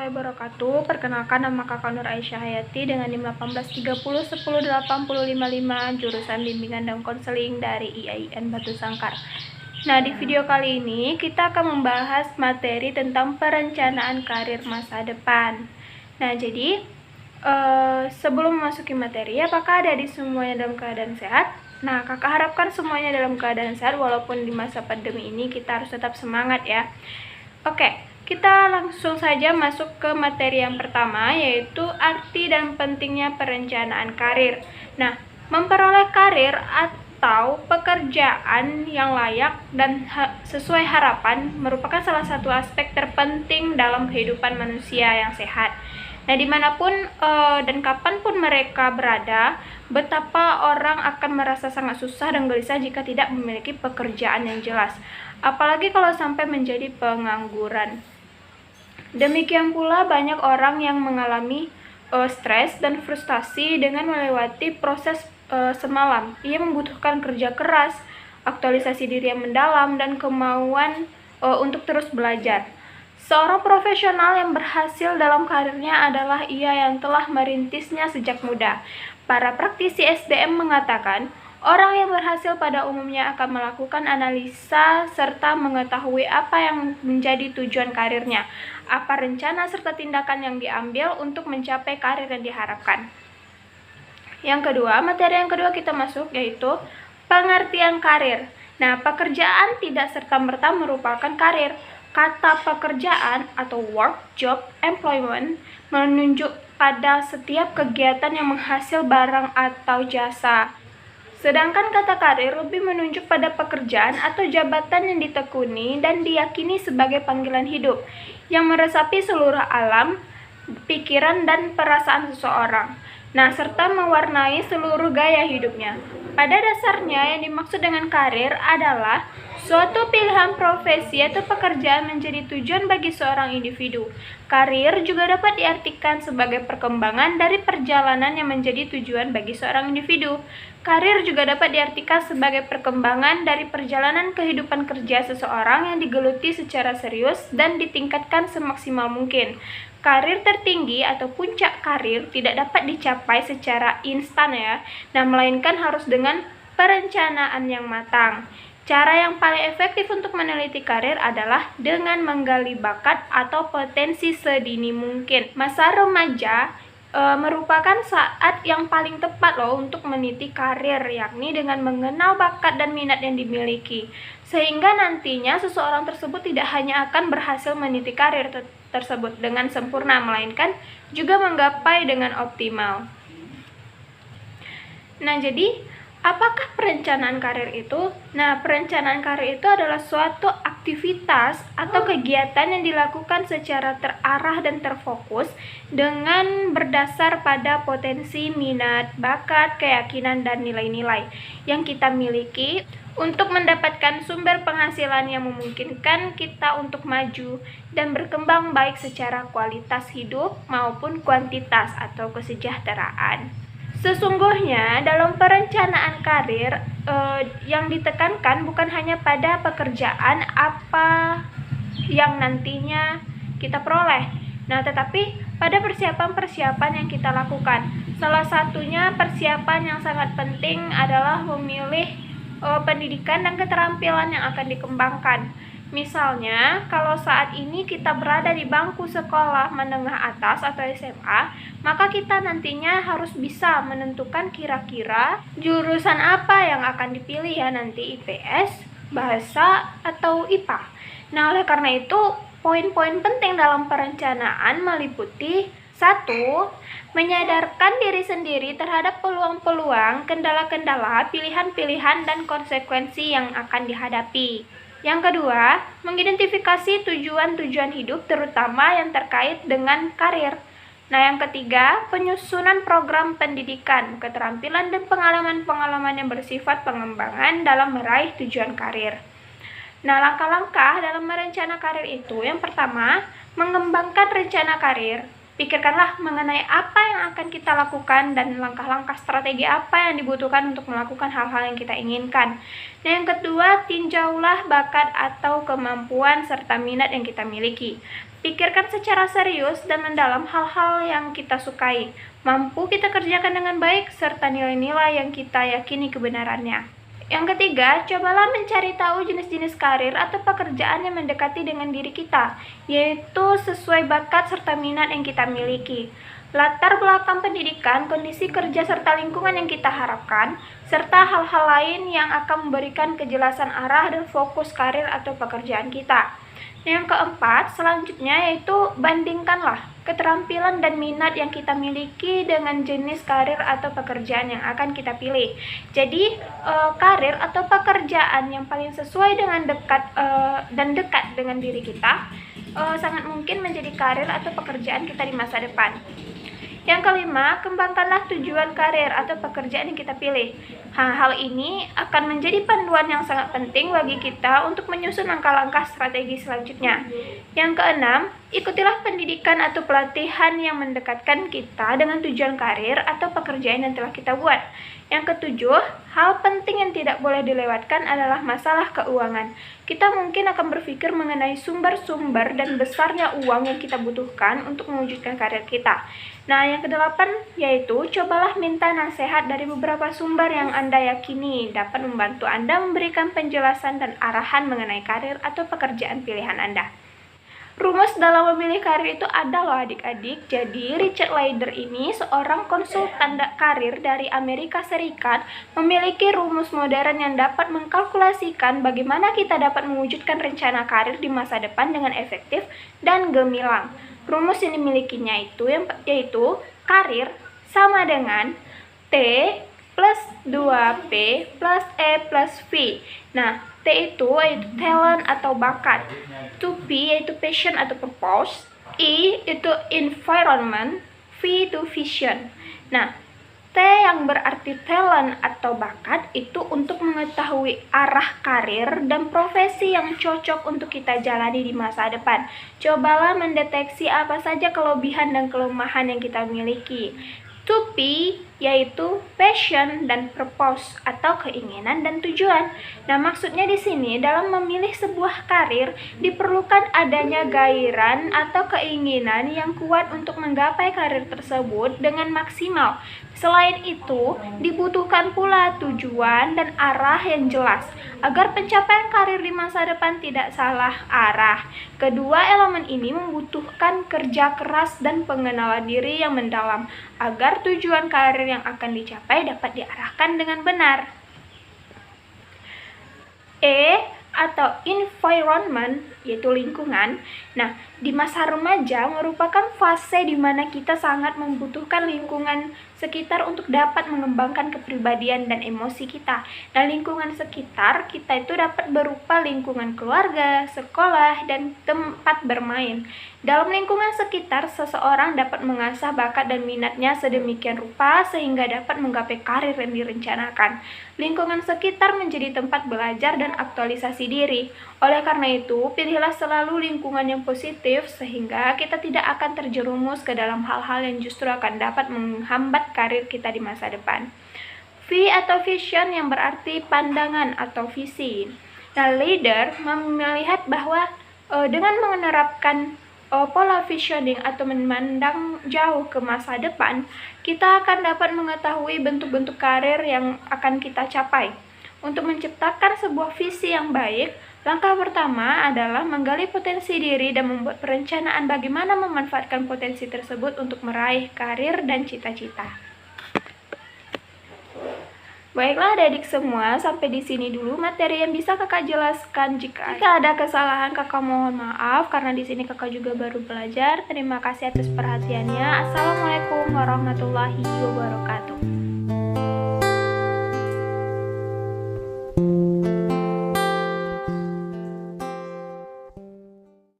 warahmatullahi wabarakatuh. Perkenalkan, nama Kakak Nur Aisyah Hayati dengan NIM 1830108055, jurusan Bimbingan dan Konseling dari IAIN Batu Sangkar. Nah, di video kali ini kita akan membahas materi tentang perencanaan karir masa depan. Nah, jadi sebelum memasuki materi, apakah adik-adik semuanya dalam keadaan sehat? Nah, kakak harapkan semuanya dalam keadaan sehat walaupun di masa pandemi ini kita harus tetap semangat ya. Oke, kita langsung saja masuk ke materi yang pertama, yaitu arti dan pentingnya perencanaan karir. Nah, memperoleh karir atau pekerjaan yang layak dan sesuai harapan merupakan salah satu aspek terpenting dalam kehidupan manusia yang sehat. Nah, dimanapun dan kapanpun mereka berada, betapa orang akan merasa sangat susah dan gelisah jika tidak memiliki pekerjaan yang jelas. Apalagi kalau sampai menjadi pengangguran. Demikian pula banyak orang yang mengalami stres dan frustasi dengan melewati proses semalam. Ia membutuhkan kerja keras, aktualisasi diri yang mendalam, dan kemauan untuk terus belajar. Seorang profesional yang berhasil dalam karirnya adalah ia yang telah merintisnya sejak muda. Para praktisi SDM mengatakan, orang yang berhasil pada umumnya akan melakukan analisa serta mengetahui apa yang menjadi tujuan karirnya, apa rencana serta tindakan yang diambil untuk mencapai karir yang diharapkan. Yang kedua, materi yang kedua kita masuk yaitu pengertian karir. Nah, pekerjaan tidak serta-merta merupakan karir. Kata pekerjaan atau work, job, employment menunjuk pada setiap kegiatan yang menghasil barang atau jasa. Sedangkan kata karir lebih menunjuk pada pekerjaan atau jabatan yang ditekuni dan diyakini sebagai panggilan hidup yang meresapi seluruh alam, pikiran, dan perasaan seseorang. Nah, serta mewarnai seluruh gaya hidupnya. Pada dasarnya, yang dimaksud dengan karir adalah suatu pilihan profesi atau pekerjaan menjadi tujuan bagi seorang individu. Karir juga dapat diartikan sebagai perkembangan dari perjalanan yang menjadi tujuan bagi seorang individu. Karir juga dapat diartikan sebagai perkembangan dari perjalanan kehidupan kerja seseorang yang digeluti secara serius dan ditingkatkan semaksimal mungkin. Karir tertinggi atau puncak karir tidak dapat dicapai secara instan ya. Nah, melainkan harus dengan perencanaan yang matang. Cara yang paling efektif untuk meneliti karir adalah dengan menggali bakat atau potensi sedini mungkin. Masa remaja merupakan saat yang paling tepat loh untuk meniti karir, yakni dengan mengenal bakat dan minat yang dimiliki. Sehingga nantinya seseorang tersebut tidak hanya akan berhasil meniti karir tersebut dengan sempurna, melainkan juga menggapai dengan optimal. Nah, jadi apakah perencanaan karir itu? Nah, perencanaan karir itu adalah suatu aktivitas atau kegiatan yang dilakukan secara terarah dan terfokus dengan berdasar pada potensi, minat, bakat, keyakinan, dan nilai-nilai yang kita miliki untuk mendapatkan sumber penghasilan yang memungkinkan kita untuk maju dan berkembang baik secara kualitas hidup maupun kuantitas atau kesejahteraan. Sesungguhnya dalam perencanaan karir yang ditekankan bukan hanya pada pekerjaan apa yang nantinya kita peroleh, nah tetapi pada persiapan-persiapan yang kita lakukan. Salah satunya persiapan yang sangat penting adalah memilih pendidikan dan keterampilan yang akan dikembangkan. Misalnya, kalau saat ini kita berada di bangku sekolah menengah atas atau SMA, maka kita nantinya harus bisa menentukan kira-kira jurusan apa yang akan dipilih ya nanti, IPS, bahasa, atau IPA. Nah, oleh karena itu, poin-poin penting dalam perencanaan meliputi 1. Menyadarkan diri sendiri terhadap peluang-peluang, kendala-kendala, pilihan-pilihan, dan konsekuensi yang akan dihadapi. Yang kedua, mengidentifikasi tujuan-tujuan hidup terutama yang terkait dengan karir. Nah, yang ketiga, penyusunan program pendidikan, keterampilan, dan pengalaman-pengalaman yang bersifat pengembangan dalam meraih tujuan karir. Nah, langkah-langkah dalam merencana karir itu, yang pertama, mengembangkan rencana karir. Pikirkanlah mengenai apa yang akan kita lakukan dan langkah-langkah strategi apa yang dibutuhkan untuk melakukan hal-hal yang kita inginkan. Nah, yang kedua, tinjaulah bakat atau kemampuan serta minat yang kita miliki. Pikirkan secara serius dan mendalam hal-hal yang kita sukai, mampu kita kerjakan dengan baik, serta nilai-nilai yang kita yakini kebenarannya. Yang ketiga, cobalah mencari tahu jenis-jenis karir atau pekerjaan yang mendekati dengan diri kita, yaitu sesuai bakat serta minat yang kita miliki. Latar belakang pendidikan, kondisi kerja serta lingkungan yang kita harapkan, serta hal-hal lain yang akan memberikan kejelasan arah dan fokus karir atau pekerjaan kita. Yang keempat, selanjutnya yaitu bandingkanlah keterampilan dan minat yang kita miliki dengan jenis karir atau pekerjaan yang akan kita pilih. Jadi, karir atau pekerjaan yang paling sesuai dengan dekat dengan diri kita sangat mungkin menjadi karir atau pekerjaan kita di masa depan. Yang kelima, kembangkanlah tujuan karir atau pekerjaan yang kita pilih. Hal ini akan menjadi panduan yang sangat penting bagi kita untuk menyusun langkah-langkah strategi selanjutnya. Yang keenam, ikutilah pendidikan atau pelatihan yang mendekatkan kita dengan tujuan karir atau pekerjaan yang telah kita buat. Yang ketujuh, hal penting yang tidak boleh dilewatkan adalah masalah keuangan. Kita mungkin akan berpikir mengenai sumber-sumber dan besarnya uang yang kita butuhkan untuk mewujudkan karir kita. Nah, yang kedelapan yaitu cobalah minta nasihat dari beberapa sumber yang Anda yakini dapat membantu Anda memberikan penjelasan dan arahan mengenai karir atau pekerjaan pilihan Anda. Rumus dalam memilih karir itu ada loh adik-adik. Jadi Richard Leider ini seorang konsultan karir dari Amerika Serikat memiliki rumus modern yang dapat mengkalkulasikan bagaimana kita dapat mewujudkan rencana karir di masa depan dengan efektif dan gemilang. Rumus yang dimilikinya yaitu karir sama dengan T plus 2P plus E plus V. Nah, T itu talent atau bakat, 2P yaitu passion atau purpose, E itu environment, V itu vision. Nah, T yang berarti talent atau bakat itu untuk mengetahui arah karir dan profesi yang cocok untuk kita jalani di masa depan. Cobalah mendeteksi apa saja kelebihan dan kelemahan yang kita miliki. 2P yaitu passion dan purpose atau keinginan dan tujuan. Nah, maksudnya di sini dalam memilih sebuah karir diperlukan adanya gairah atau keinginan yang kuat untuk menggapai karir tersebut dengan maksimal. Selain itu, dibutuhkan pula tujuan dan arah yang jelas agar pencapaian karir di masa depan tidak salah arah. Kedua elemen ini membutuhkan kerja keras dan pengenalan diri yang mendalam agar tujuan karir yang akan dicapai dapat diarahkan dengan benar. E atau environment yaitu lingkungan. Nah, di masa remaja merupakan fase di mana kita sangat membutuhkan lingkungan sekitar untuk dapat mengembangkan kepribadian dan emosi kita. Nah, lingkungan sekitar kita itu dapat berupa lingkungan keluarga, sekolah, dan tempat bermain. Dalam lingkungan sekitar, seseorang dapat mengasah bakat dan minatnya sedemikian rupa sehingga dapat menggapai karir yang direncanakan. Lingkungan sekitar menjadi tempat belajar dan aktualisasi diri. Oleh karena itu, pilihlah selalu lingkungan yang positif sehingga kita tidak akan terjerumus ke dalam hal-hal yang justru akan dapat menghambat karir kita di masa depan. V atau vision yang berarti pandangan atau visi. Nah, leader melihat bahwa dengan menerapkan pola visioning atau memandang jauh ke masa depan, kita akan dapat mengetahui bentuk-bentuk karir yang akan kita capai. Untuk menciptakan sebuah visi yang baik, langkah pertama adalah menggali potensi diri dan membuat perencanaan bagaimana memanfaatkan potensi tersebut untuk meraih karir dan cita-cita. Baiklah adik-adik semua, sampai di sini dulu materi yang bisa kakak jelaskan. Jika ada kesalahan kakak mohon maaf karena di sini kakak juga baru belajar. Terima kasih atas perhatiannya. Assalamualaikum warahmatullahi wabarakatuh.